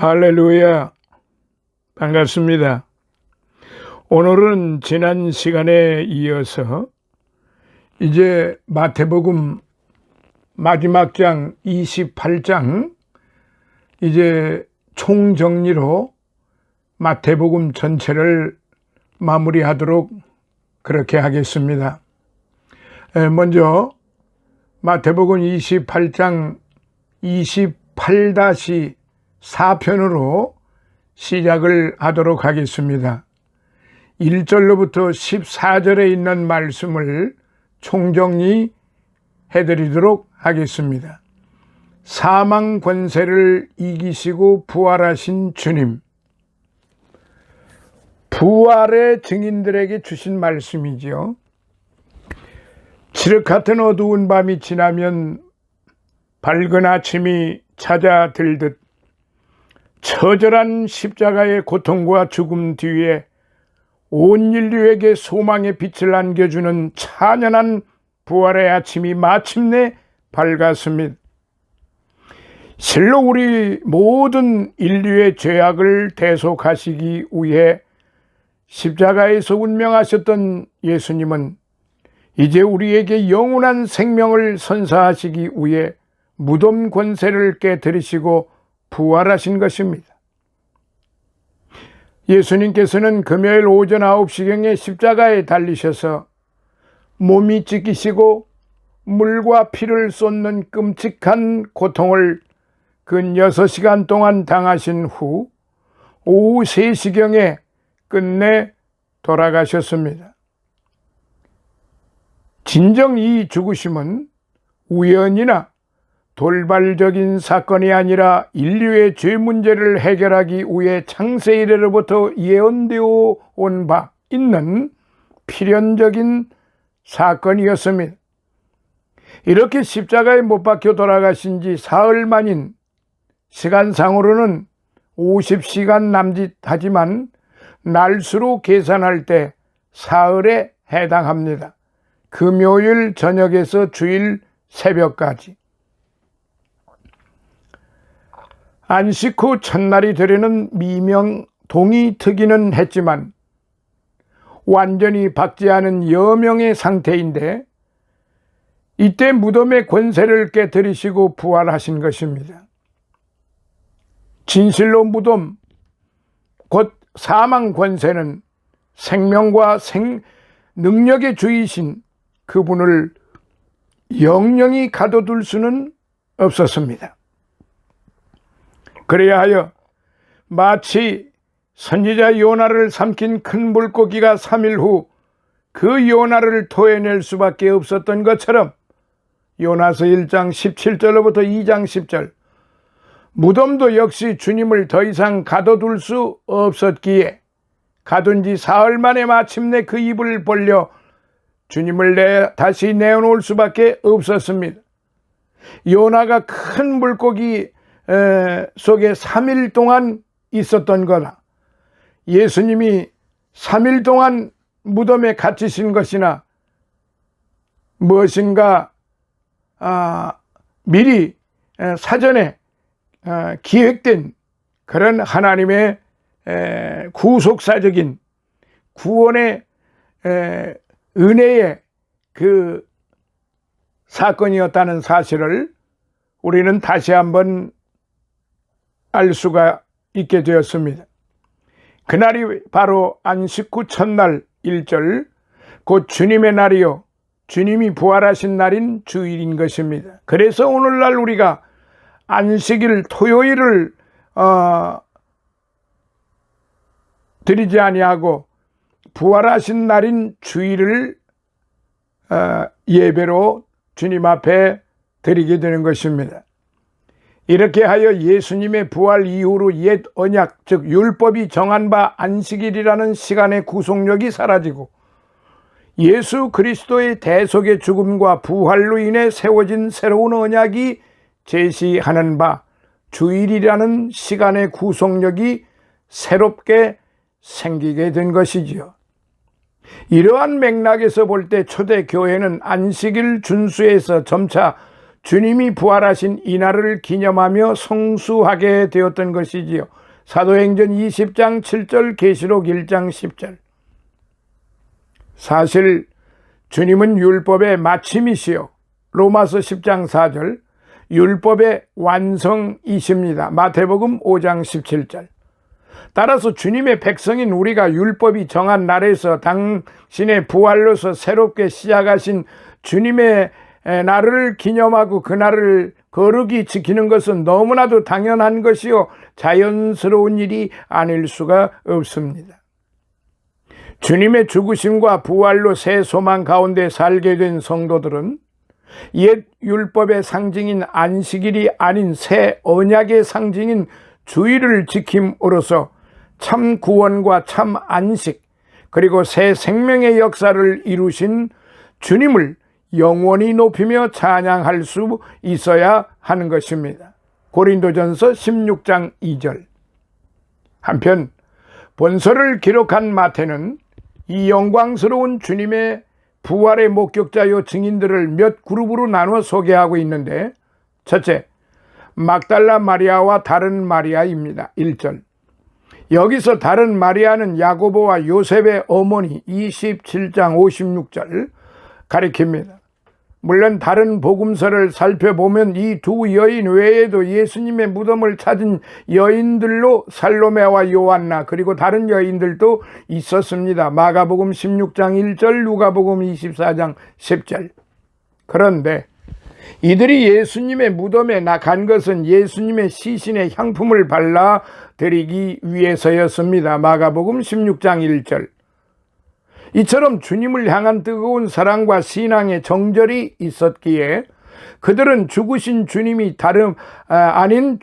할렐루야. 반갑습니다. 오늘은 지난 시간에 이어서 이제 마태복음 마지막 장 28장 이제 총정리로 마태복음 전체를 마무리하도록 그렇게 하겠습니다. 먼저 마태복음 28장 28-4편으로 시작을 하도록 하겠습니다. 1절로부터 14절에 있는 말씀을 총정리 해드리도록 하겠습니다. 사망 권세를 이기시고 부활하신 주님, 부활의 증인들에게 주신 말씀이지요. 칠흑 같은 어두운 밤이 지나면 밝은 아침이 찾아들듯 처절한 십자가의 고통과 죽음 뒤에 온 인류에게 소망의 빛을 안겨주는 찬연한 부활의 아침이 마침내 밝았습니다. 실로 우리 모든 인류의 죄악을 대속하시기 위해 십자가에서 운명하셨던 예수님은 이제 우리에게 영원한 생명을 선사하시기 위해 무덤 권세를 깨뜨리시고 부활하신 것입니다. 예수님께서는 금요일 오전 9시경에 십자가에 달리셔서 몸이 찢기시고 물과 피를 쏟는 끔찍한 고통을 근 6시간 동안 당하신 후 오후 3시경에 끝내 돌아가셨습니다. 진정 이 죽으심은 우연이나 돌발적인 사건이 아니라 인류의 죄 문제를 해결하기 위해 창세 이래로부터 예언되어 온 바 있는 필연적인 사건이었습니다. 이렇게 십자가에 못 박혀 돌아가신 지 사흘 만인 시간상으로는 50시간 남짓하지만 날수로 계산할 때 사흘에 해당합니다. 금요일 저녁에서 주일 새벽까지. 안식 후 첫날이 되려는 미명 동이 트기는 했지만 완전히 박지 않은 여명의 상태인데 이때 무덤의 권세를 깨뜨리시고 부활하신 것입니다. 진실로 무덤, 곧 사망 권세는 생명과 능력의 주이신 그분을 영영히 가둬둘 수는 없었습니다. 그래야 하여 마치 선지자 요나를 삼킨 큰 물고기가 3일 후 그 요나를 토해낼 수밖에 없었던 것처럼 요나서 1장 17절로부터 2장 10절 무덤도 역시 주님을 더 이상 가둬둘 수 없었기에 가둔 지 사흘 만에 마침내 그 입을 벌려 주님을 다시 내어놓을 수밖에 없었습니다. 요나가 큰 물고기 속에 3일 동안 있었던 거나 예수님이 3일 동안 무덤에 갇히신 것이나 무엇인가 미리 사전에 기획된 그런 하나님의 구속사적인 구원의 은혜의 그 사건이었다는 사실을 우리는 다시 한번 알 수가 있게 되었습니다. 그날이 바로 안식 후 첫날 1절 곧 주님의 날이요 주님이 부활하신 날인 주일인 것입니다. 그래서 오늘날 우리가 안식일 토요일을 드리지 아니하고 부활하신 날인 주일을 예배로 주님 앞에 드리게 되는 것입니다. 이렇게 하여 예수님의 부활 이후로 옛 언약 즉 율법이 정한 바 안식일이라는 시간의 구속력이 사라지고 예수 그리스도의 대속의 죽음과 부활로 인해 세워진 새로운 언약이 제시하는 바 주일이라는 시간의 구속력이 새롭게 생기게 된 것이지요. 이러한 맥락에서 볼 때 초대교회는 안식일 준수에서 점차 주님이 부활하신 이날을 기념하며 성수하게 되었던 것이지요. 사도행전 20장 7절, 계시록 1장 10절. 사실 주님은 율법의 마침이시요, 로마서 10장 4절, 율법의 완성이십니다. 마태복음 5장 17절. 따라서 주님의 백성인 우리가 율법이 정한 날에서 당신의 부활로서 새롭게 시작하신 주님의 날을 기념하고 그 날을 거룩히 지키는 것은 너무나도 당연한 것이요 자연스러운 일이 아닐 수가 없습니다. 주님의 죽으심과 부활로 새 소망 가운데 살게 된 성도들은 옛 율법의 상징인 안식일이 아닌 새 언약의 상징인 주일을 지킴으로써 참 구원과 참 안식, 그리고 새 생명의 역사를 이루신 주님을 영원히 높이며 찬양할 수 있어야 하는 것입니다. 고린도전서 16장 2절. 한편 본서를 기록한 마태는 이 영광스러운 주님의 부활의 목격자요 증인들을 몇 그룹으로 나누어 소개하고 있는데, 첫째, 막달라 마리아와 다른 마리아입니다. 1절. 여기서 다른 마리아는 야고보와 요셉의 어머니 27장 56절 가리킵니다. 물론 다른 복음서를 살펴보면 이 두 여인 외에도 예수님의 무덤을 찾은 여인들로 살로메와 요한나 그리고 다른 여인들도 있었습니다. 마가복음 16장 1절, 누가복음 24장 10절. 그런데 이들이 예수님의 무덤에 간 것은 예수님의 시신에 향품을 발라 드리기 위해서였습니다. 마가복음 16장 1절. 이처럼 주님을 향한 뜨거운 사랑과 신앙의 정절이 있었기에 그들은 죽으신 주님이 아닌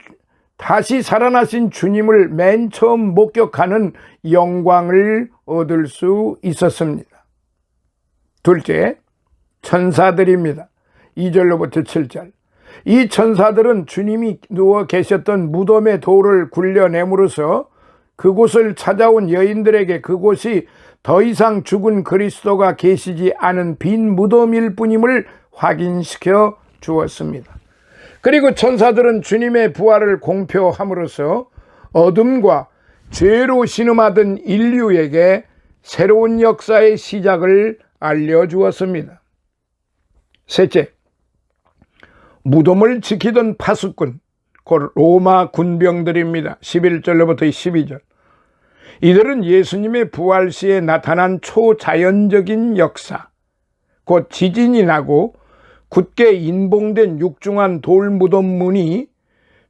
다시 살아나신 주님을 맨 처음 목격하는 영광을 얻을 수 있었습니다. 둘째, 천사들입니다. 2절로부터 7절. 이 천사들은 주님이 누워 계셨던 무덤의 돌을 굴려내므로써 그곳을 찾아온 여인들에게 그곳이 더 이상 죽은 그리스도가 계시지 않은 빈 무덤일 뿐임을 확인시켜 주었습니다. 그리고 천사들은 주님의 부활을 공표함으로써 어둠과 죄로 신음하던 인류에게 새로운 역사의 시작을 알려주었습니다. 셋째, 무덤을 지키던 파수꾼, 곧 로마 군병들입니다. 11절로부터 12절. 이들은 예수님의 부활 시에 나타난 초자연적인 역사, 곧 지진이 나고 굳게 인봉된 육중한 돌무덤 문이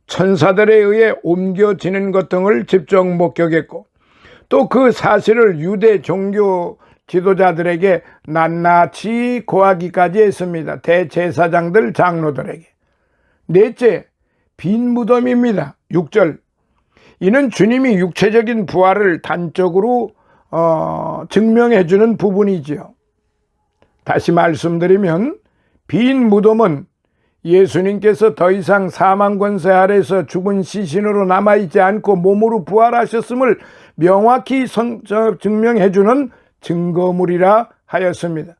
천사들에 의해 옮겨지는 것 등을 직접 목격했고, 또 그 사실을 유대 종교 지도자들에게 낱낱이 고하기까지 했습니다. 대제사장들, 장로들에게. 넷째, 빈 무덤입니다. 6절. 이는 주님이 육체적인 부활을 단적으로 증명해 주는 부분이지요. 다시 말씀드리면 빈 무덤은 예수님께서 더 이상 사망 권세 아래서 죽은 시신으로 남아있지 않고 몸으로 부활하셨음을 명확히 증명해 주는 증거물이라 하였습니다.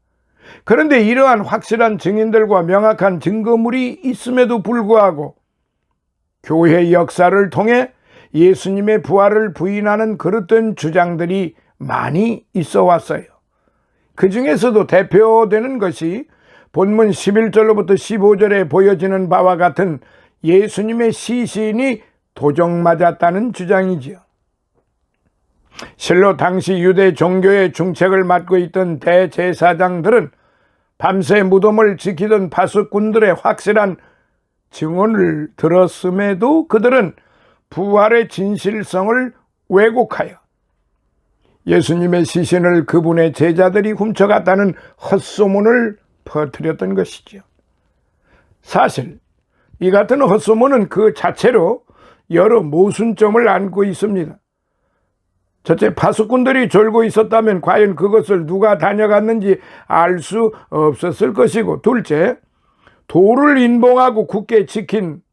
그런데 이러한 확실한 증인들과 명확한 증거물이 있음에도 불구하고 교회 역사를 통해 예수님의 부활을 부인하는 그릇된 주장들이 많이 있어 왔어요. 그 중에서도 대표되는 것이 본문 11절로부터 15절에 보여지는 바와 같은 예수님의 시신이 도적맞았다는 주장이지요. 실로 당시 유대 종교의 중책을 맡고 있던 대제사장들은 밤새 무덤을 지키던 파수꾼들의 확실한 증언을 들었음에도 그들은 부활의 진실성을 왜곡하여 예수님의 시신을 그분의 제자들이 훔쳐갔다는 헛소문을 퍼뜨렸던 것이죠. 사실 이 같은 헛소문은 그 자체로 여러 모순점을 안고 있습니다. 첫째, 파수꾼들이 졸고 있었다면 과연 그것을 누가 다녀갔는지 알 수 없었을 것이고, 둘째, 돌을 인봉하고 굳게 지킨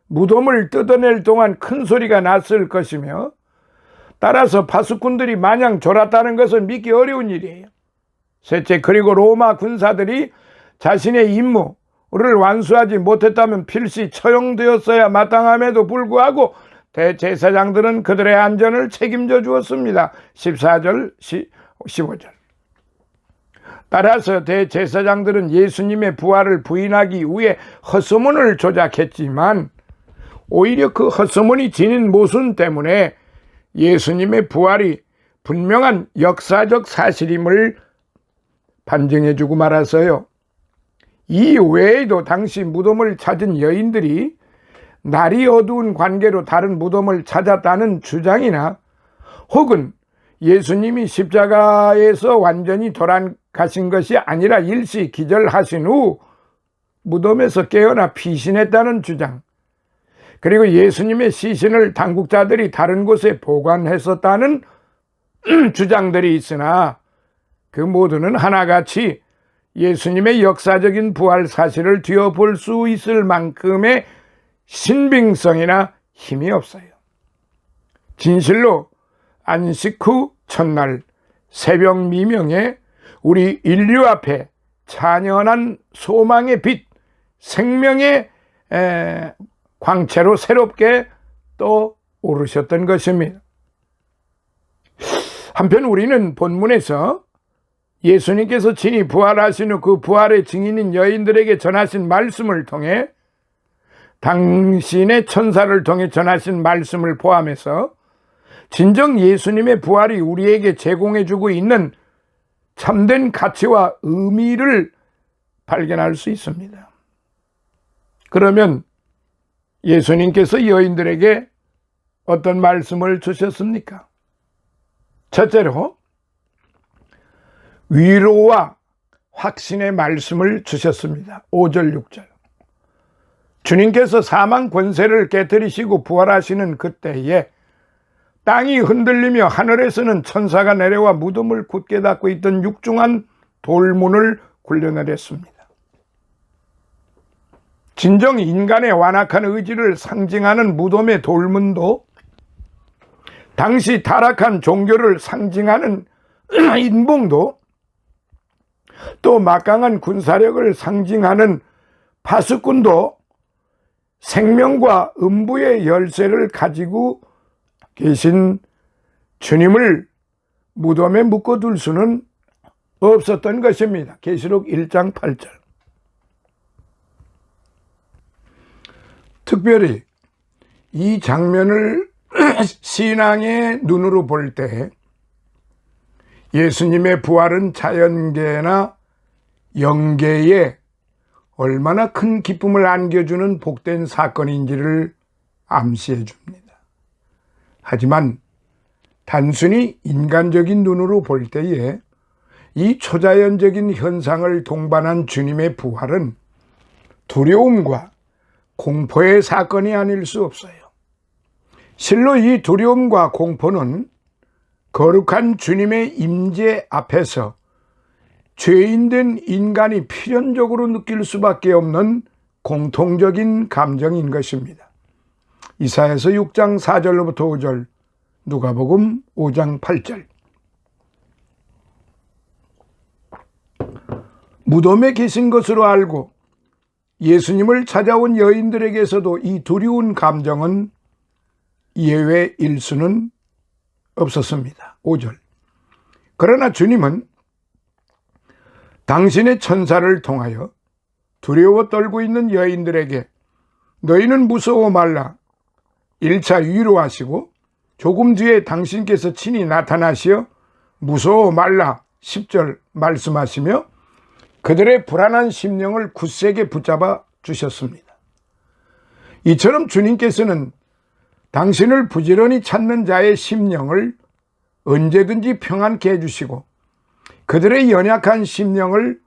무덤을 뜯어낼 동안 큰 소리가 났을 것이며, 따라서 파수꾼들이 마냥 졸았다는 것은 믿기 어려운 일이에요. 셋째, 그리고 로마 군사들이 자신의 임무, 완수하지 못했다면 필시 처형되었어야 마땅함에도 불구하고 대제사장들은 그들의 안전을 책임져 주었습니다. 14절, 15절. 따라서 대제사장들은 예수님의 부활을 부인하기 위해 헛소문을 조작했지만 오히려 그 헛소문이 지닌 모순 때문에 예수님의 부활이 분명한 역사적 사실임을 반증해주고 말았어요. 이 외에도 당시 무덤을 찾은 여인들이 날이 어두운 관계로 다른 무덤을 찾았다는 주장이나 혹은 예수님이 십자가에서 완전히 돌아가신 것이 아니라 일시 기절하신 후 무덤에서 깨어나 피신했다는 주장, 그리고 예수님의 시신을 당국자들이 다른 곳에 보관했었다는 주장들이 있으나 그 모두는 하나같이 예수님의 역사적인 부활 사실을 뒤엎을 수 있을 만큼의 신빙성이나 힘이 없어요. 진실로 안식 후 첫날 새벽 미명에 우리 인류 앞에 찬연한 소망의 빛, 생명의 광채로 새롭게 또 오르셨던 것입니다. 한편 우리는 본문에서 예수님께서 친히 부활하신 후 그 부활의 증인인 여인들에게 전하신 말씀을 통해 당신의 천사를 통해 전하신 말씀을 포함해서 진정 예수님의 부활이 우리에게 제공해주고 있는 참된 가치와 의미를 발견할 수 있습니다. 그러면 예수님께서 여인들에게 어떤 말씀을 주셨습니까? 첫째로 위로와 확신의 말씀을 주셨습니다. 5절 6절. 주님께서 사망 권세를 깨뜨리시고 부활하시는 그때에 땅이 흔들리며 하늘에서는 천사가 내려와 무덤을 굳게 닫고 있던 육중한 돌문을 굴려내렸습니다. 진정 인간의 완악한 의지를 상징하는 무덤의 돌문도 당시 타락한 종교를 상징하는 인봉도 또 막강한 군사력을 상징하는 파수꾼도 생명과 음부의 열쇠를 가지고 계신 주님을 무덤에 묶어둘 수는 없었던 것입니다. 계시록 1장 8절. 특별히 이 장면을 신앙의 눈으로 볼 때 예수님의 부활은 자연계나 영계에 얼마나 큰 기쁨을 안겨주는 복된 사건인지를 암시해 줍니다. 하지만 단순히 인간적인 눈으로 볼 때에 이 초자연적인 현상을 동반한 주님의 부활은 두려움과 공포의 사건이 아닐 수 없어요. 실로 이 두려움과 공포는 거룩한 주님의 임재 앞에서 죄인된 인간이 필연적으로 느낄 수밖에 없는 공통적인 감정인 것입니다. 이사야서 6장 4절로부터 5절, 누가복음 5장 8절. 무덤에 계신 것으로 알고 예수님을 찾아온 여인들에게서도 이 두려운 감정은 예외일 수는 없었습니다. 5절. 그러나 주님은 당신의 천사를 통하여 두려워 떨고 있는 여인들에게 너희는 무서워 말라 1차 위로하시고 조금 뒤에 당신께서 친히 나타나시어 무서워 말라 10절 말씀하시며 그들의 불안한 심령을 굳세게 붙잡아 주셨습니다. 이처럼 주님께서는 당신을 부지런히 찾는 자의 심령을 언제든지 평안케 해주시고 그들의 연약한 심령을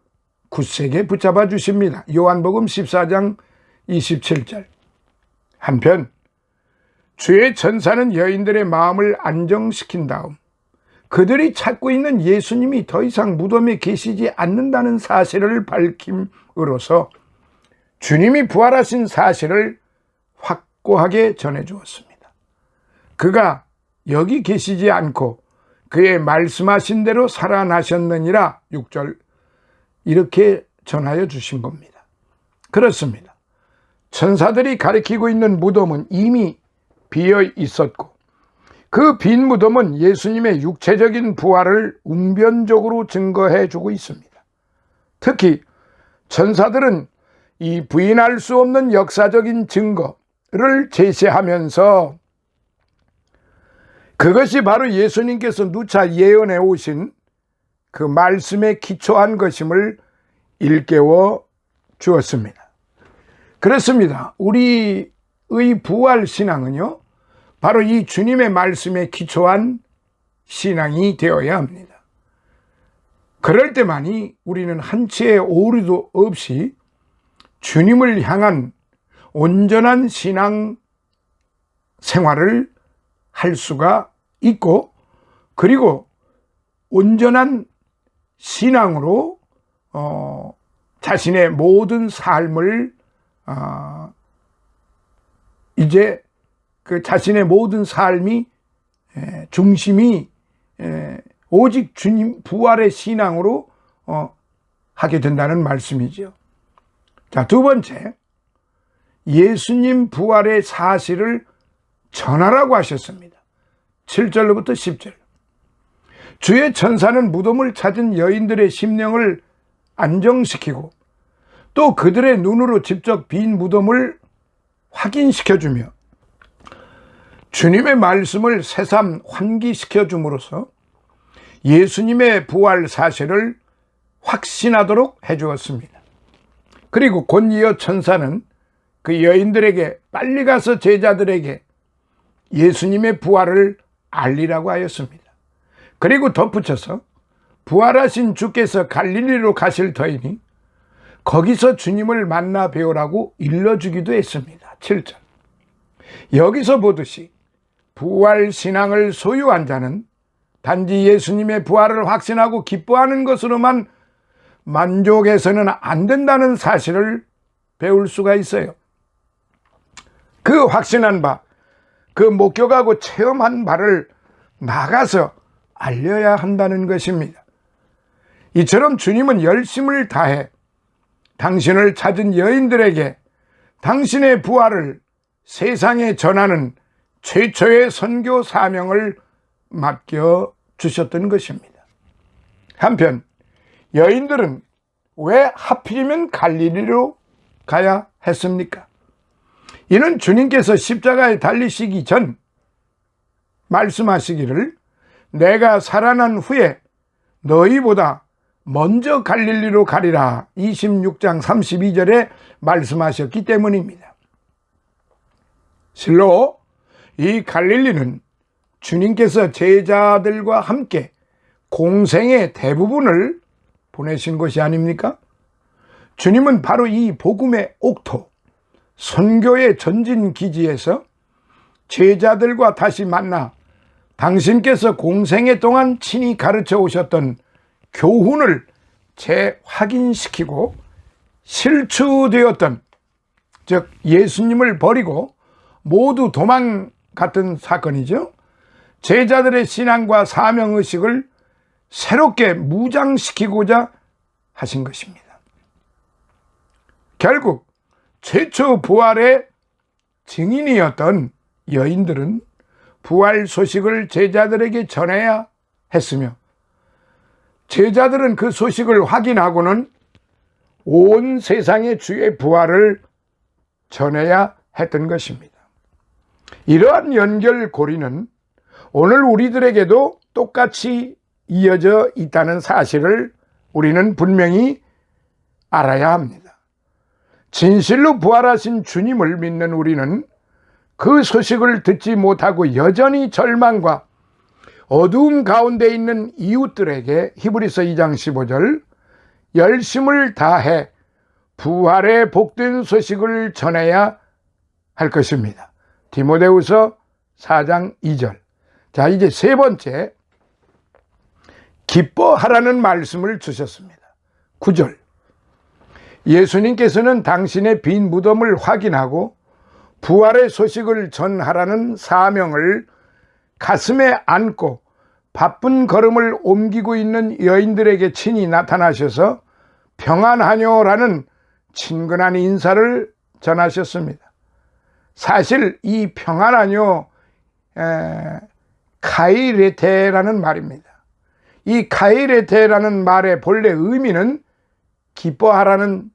굳세게 붙잡아 주십니다. 요한복음 14장 27절. 한편 주의 천사는 여인들의 마음을 안정시킨 다음 그들이 찾고 있는 예수님이 더 이상 무덤에 계시지 않는다는 사실을 밝힘으로써 주님이 부활하신 사실을 확고하게 전해주었습니다. 그가 여기 계시지 않고 그의 말씀하신 대로 살아나셨느니라 6절 이렇게 전하여 주신 겁니다. 그렇습니다. 천사들이 가리키고 있는 무덤은 이미 비어 있었고 그 빈 무덤은 예수님의 육체적인 부활을 웅변적으로 증거해 주고 있습니다. 특히 천사들은 이 부인할 수 없는 역사적인 증거를 제시하면서 그것이 바로 예수님께서 누차 예언해 오신 그 말씀에 기초한 것임을 일깨워 주었습니다. 그렇습니다. 우리의 부활 신앙은요, 바로 이 주님의 말씀에 기초한 신앙이 되어야 합니다. 그럴 때만이 우리는 한치의 오류도 없이 주님을 향한 온전한 신앙 생활을 할 수가 있고, 그리고 온전한 신앙으로 자신의 모든 삶을 이제 그 자신의 모든 삶이 중심이 오직 주님 부활의 신앙으로 하게 된다는 말씀이죠. 자, 두 번째, 예수님 부활의 사실을 전하라고 하셨습니다. 7절로부터 10절. 주의 천사는 무덤을 찾은 여인들의 심령을 안정시키고 또 그들의 눈으로 직접 빈 무덤을 확인시켜주며 주님의 말씀을 새삼 환기시켜 줌으로써 예수님의 부활 사실을 확신하도록 해주었습니다. 그리고 곧이어 천사는 그 여인들에게 빨리 가서 제자들에게 예수님의 부활을 알리라고 하였습니다. 그리고 덧붙여서 부활하신 주께서 갈릴리로 가실 터이니 거기서 주님을 만나 뵈오라고 일러주기도 했습니다. 7절. 여기서 보듯이 부활 신앙을 소유한 자는 단지 예수님의 부활을 확신하고 기뻐하는 것으로만 만족해서는 안 된다는 사실을 배울 수가 있어요. 그 확신한 바, 그 목격하고 체험한 바를 나가서 알려야 한다는 것입니다. 이처럼 주님은 열심을 다해 당신을 찾은 여인들에게 당신의 부활을 세상에 전하는 최초의 선교 사명을 맡겨주셨던 것입니다. 한편 여인들은 왜 하필이면 갈릴리로 가야 했습니까? 이는 주님께서 십자가에 달리시기 전 말씀하시기를 내가 살아난 후에 너희보다 먼저 갈릴리로 가리라 26장 32절에 말씀하셨기 때문입니다. 실로 이 갈릴리는 주님께서 제자들과 함께 공생의 대부분을 보내신 것이 아닙니까? 주님은 바로 이 복음의 옥토, 선교의 전진 기지에서 제자들과 다시 만나 당신께서 공생애 동안 친히 가르쳐 오셨던 교훈을 재확인시키고 실추되었던, 즉 예수님을 버리고 모두 도망갔던 사건이죠. 제자들의 신앙과 사명의식을 새롭게 무장시키고자 하신 것입니다. 결국 최초 부활의 증인이었던 여인들은 부활 소식을 제자들에게 전해야 했으며 제자들은 그 소식을 확인하고는 온 세상에 주의 부활을 전해야 했던 것입니다. 이러한 연결고리는 오늘 우리들에게도 똑같이 이어져 있다는 사실을 우리는 분명히 알아야 합니다. 진실로 부활하신 주님을 믿는 우리는 그 소식을 듣지 못하고 여전히 절망과 어두움 가운데 있는 이웃들에게 히브리서 2장 15절 열심을 다해 부활의 복된 소식을 전해야 할 것입니다. 디모데후서 4장 2절. 자, 이제 세 번째, 기뻐하라는 말씀을 주셨습니다. 9절. 예수님께서는 당신의 빈 무덤을 확인하고 부활의 소식을 전하라는 사명을 가슴에 안고 바쁜 걸음을 옮기고 있는 여인들에게 친히 나타나셔서 평안하뇨라는 친근한 인사를 전하셨습니다. 사실 이 평안하뇨 카이레테라는 말입니다. 이 카이레테라는 말의 본래 의미는 기뻐하라는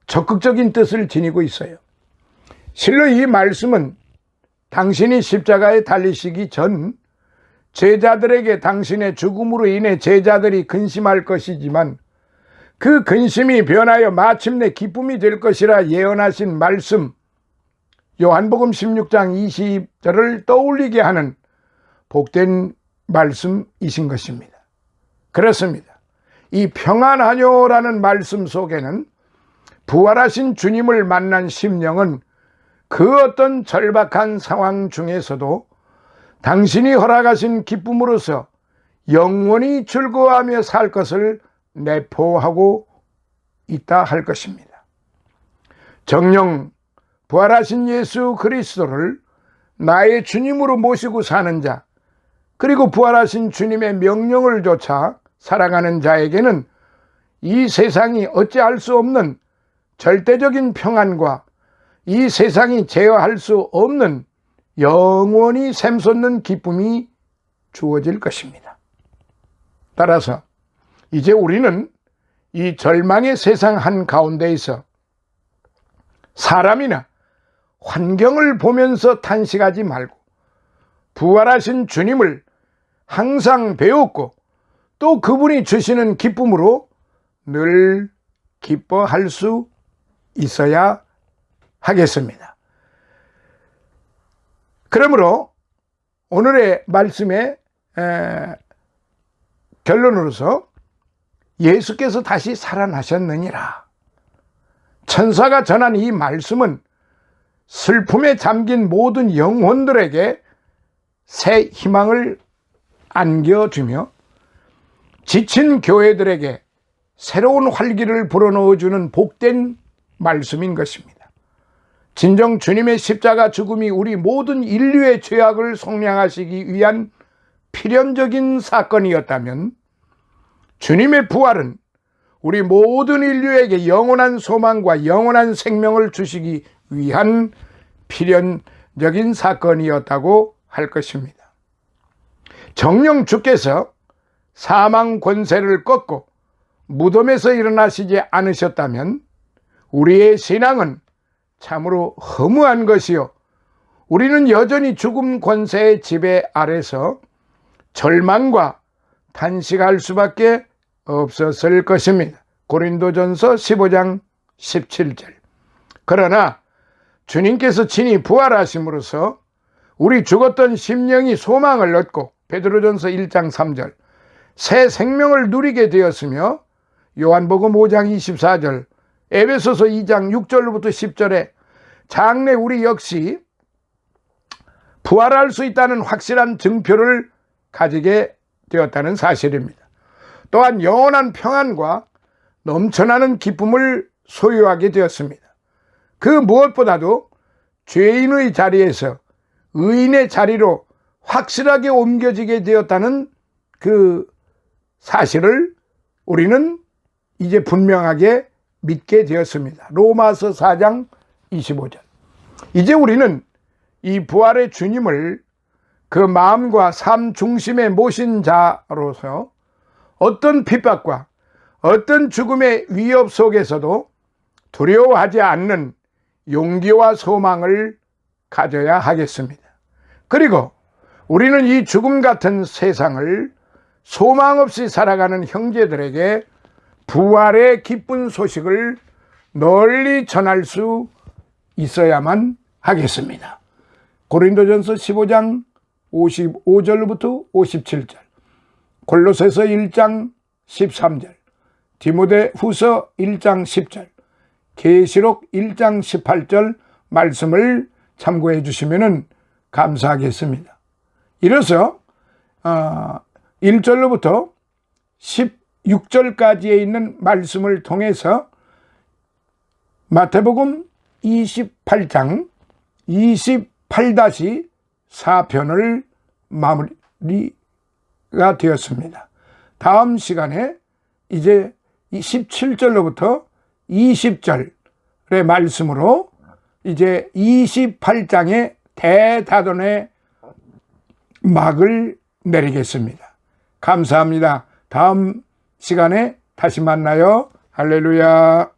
적극적인 뜻을 지니고 있어요. 실로 이 말씀은 당신이 십자가에 달리시기 전 제자들에게 당신의 죽음으로 인해 제자들이 근심할 것이지만 그 근심이 변하여 마침내 기쁨이 될 것이라 예언하신 말씀, 요한복음 16장 20절을 떠올리게 하는 복된 말씀이신 것입니다. 그렇습니다. 이 평안하뇨라는 말씀 속에는 부활하신 주님을 만난 심령은 그 어떤 절박한 상황 중에서도 당신이 허락하신 기쁨으로서 영원히 즐거워하며 살 것을 내포하고 있다 할 것입니다. 정녕 부활하신 예수 그리스도를 나의 주님으로 모시고 사는 자, 그리고 부활하신 주님의 명령을 좇아 살아가는 자에게는 이 세상이 어찌할 수 없는 절대적인 평안과 이 세상이 제어할 수 없는 영원히 샘솟는 기쁨이 주어질 것입니다. 따라서 이제 우리는 이 절망의 세상 한가운데에서 사람이나 환경을 보면서 탄식하지 말고 부활하신 주님을 항상 배웠고 또 그분이 주시는 기쁨으로 늘 기뻐할 수 있어야 하겠습니다. 그러므로 오늘의 말씀의 결론으로서 예수께서 다시 살아나셨느니라. 천사가 전한 이 말씀은 슬픔에 잠긴 모든 영혼들에게 새 희망을 안겨주며 지친 교회들에게 새로운 활기를 불어넣어주는 복된 말씀인 것입니다. 진정 주님의 십자가 죽음이 우리 모든 인류의 죄악을 속량하시기 위한 필연적인 사건이었다면 주님의 부활은 우리 모든 인류에게 영원한 소망과 영원한 생명을 주시기 위한 필연적인 사건이었다고 할 것입니다. 정녕 주께서 사망 권세를 꺾고 무덤에서 일어나시지 않으셨다면 우리의 신앙은 참으로 허무한 것이요, 우리는 여전히 죽음 권세의 지배 아래서 절망과 탄식할 수밖에 없었을 것입니다. 고린도전서 15장 17절. 그러나 주님께서 친히 부활하심으로써 우리 죽었던 심령이 소망을 얻고 베드로전서 1장 3절 새 생명을 누리게 되었으며 요한복음 5장 24절 에베소서 2장 6절로부터 10절에 장래 우리 역시 부활할 수 있다는 확실한 증표를 가지게 되었다는 사실입니다. 또한 영원한 평안과 넘쳐나는 기쁨을 소유하게 되었습니다. 그 무엇보다도 죄인의 자리에서 의인의 자리로 확실하게 옮겨지게 되었다는 그 사실을 우리는 이제 분명하게 믿게 되었습니다. 로마서 4장 25절. 이제 우리는 이 부활의 주님을 그 마음과 삶 중심에 모신 자로서 어떤 핍박과 어떤 죽음의 위협 속에서도 두려워하지 않는 용기와 소망을 가져야 하겠습니다. 그리고 우리는 이 죽음 같은 세상을 소망 없이 살아가는 형제들에게 부활의 기쁜 소식을 널리 전할 수 있어야만 하겠습니다. 고린도전서 15장 55절부터 57절, 골로새서 1장 13절, 디모데후서 1장 10절, 계시록 1장 18절 말씀을 참고해 주시면 감사하겠습니다. 이로써 1절로부터 16절까지에 있는 말씀을 통해서 마태복음 28장 28-4편을 마무리가 되었습니다. 다음 시간에 이제 17절로부터 20절의 말씀으로 이제 28장의 대다돈의 막을 내리겠습니다. 감사합니다. 다음 시간에 다시 만나요. 할렐루야.